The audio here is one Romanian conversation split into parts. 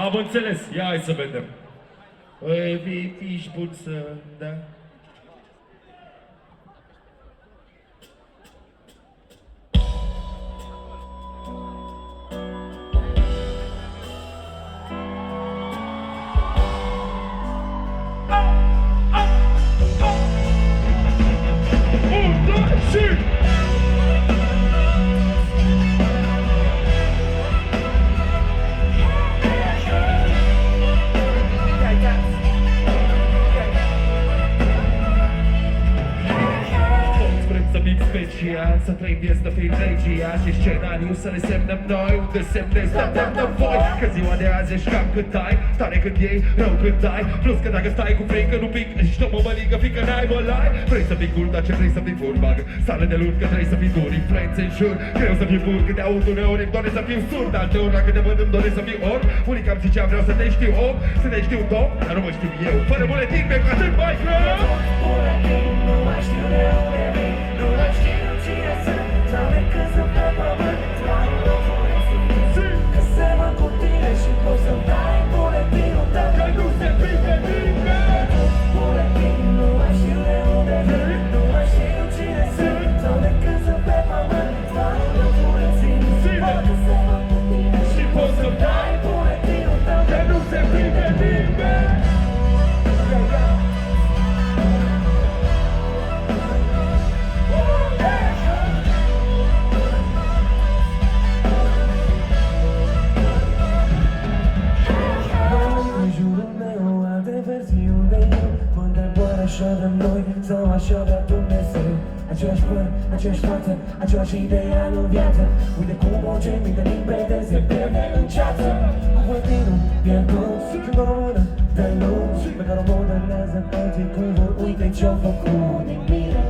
Am înțeles, ia hai să vedem. Ești bun să... da? Să trăim vieți de fiind regia și scenariu să le semnăm noi. Unde semnezi, dăm de voi. Că ziua de azi ești cam cât ai, tare cât iei, rău cât ai. Plus că dacă stai cu frică nu pic, ești o mămăligă, fică n-ai mălai. Vrei să fii cool, dar ce vrei să fii furbag? Sale de lut că trebuie să fii dur, influențe în jur. Greu să fii bun, câte aud uneori îmi doresc să fiu surd. Alteori la câte văd îmi doresc să fiu orb. Unii cam zicea vreau să te știu om, să te știu domn, dar nu mă știu eu. Fără buletin, pe cu atât mai greu. Buletin, nu mai știu de unde vin, nu mai știu cine sunt. Sau decât sunt pe pământ, doar un că semăn cu tine și poți să-mi dai buletinul tău. Că nu se prinde nimeni. Buletin, nu mai știu de unde vin, nu mai știu cine sunt. Sau decât sunt pe pământ, doar un buletin că semăn cu tine și poți să-mi dai buletinul tău. Că nu se prinde nimeni. Așa de noi sau așa de Dumnezeu. Aceeași păr, aceeași față, aceeași idee în viață. Uite cum orice minte limpede se pierde în ceață. Cuvântinul pierdut, când o română de luz pe care o modelează alții cum vor. Uite ce-au făcut din mine,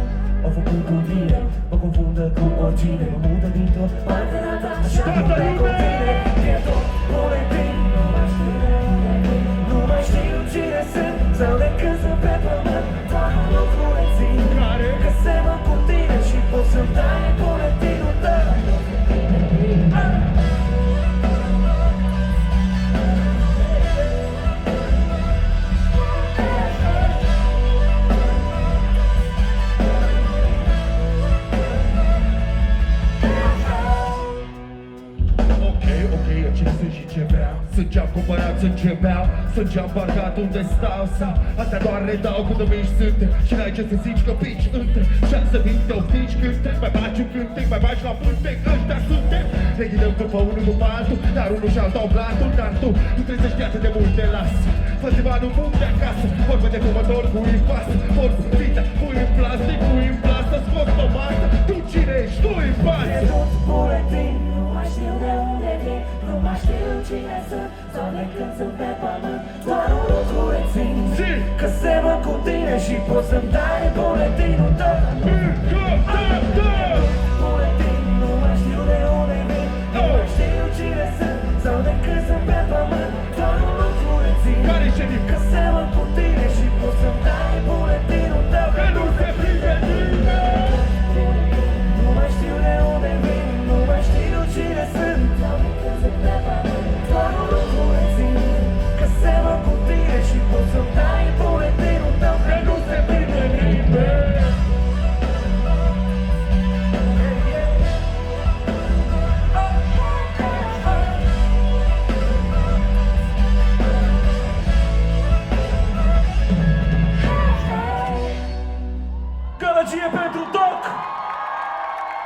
au făcut cu tine. Mă confundă cu oricine, mă mută dintr-o parte în alta. Așa nu plec cu tine, pierdut, buletin. Nu mai știu de unde vin, nu mai știu cine sunt. Sau de când sunt pe pământ, doar un buletin că semăn cu tine și poți să-mi dai buletinul tău. Cine sunt și ce vreau? Sânge-am cumpărat, sânge beau, sânge-am parcat unde stau. Sau astea doar le dau când îmi ești suntem. Și n-ai ce să zici că pici între 6 mii de oftici cântec. Mai faci un cântec, mai faci la pântec. Ăștia suntem, ne ghidăm după unul după altul. Dar unul și-al dau blantul, dar tu nu trebuie să știi atât de mult de las. Fă-ți banul bun de acasă, vorbă de fumător cu impas. Vorbi pizza, pui în plastic, pui în plastă, scot pe masă. Tu cine ești? Tu în față. Pierdut buletin, nu mai știu de unde vin, nu mai știu cine sunt, sau de când sunt pe pământ. Doar un lucru rețin, că semăn cu tine și poți să-mi dai buletinul tău. Buletin, nu mai știu de unde vin, nu mai știu cine sunt, sau de când sunt pe pământ. Doar un lucru rețin, că semăn cu tine și poți să-mi dai buletinul tău. Că nu se prinde nimeni. Nu mai știu de unde vin, nu mai știu cine sunt, sau de când sunt pe pământ. Doar un lucru rețin, că semăn cu tine și poți să-mi dai buletinul tău. Că nu se prinde nimeni. Gălăgie pentru Doc!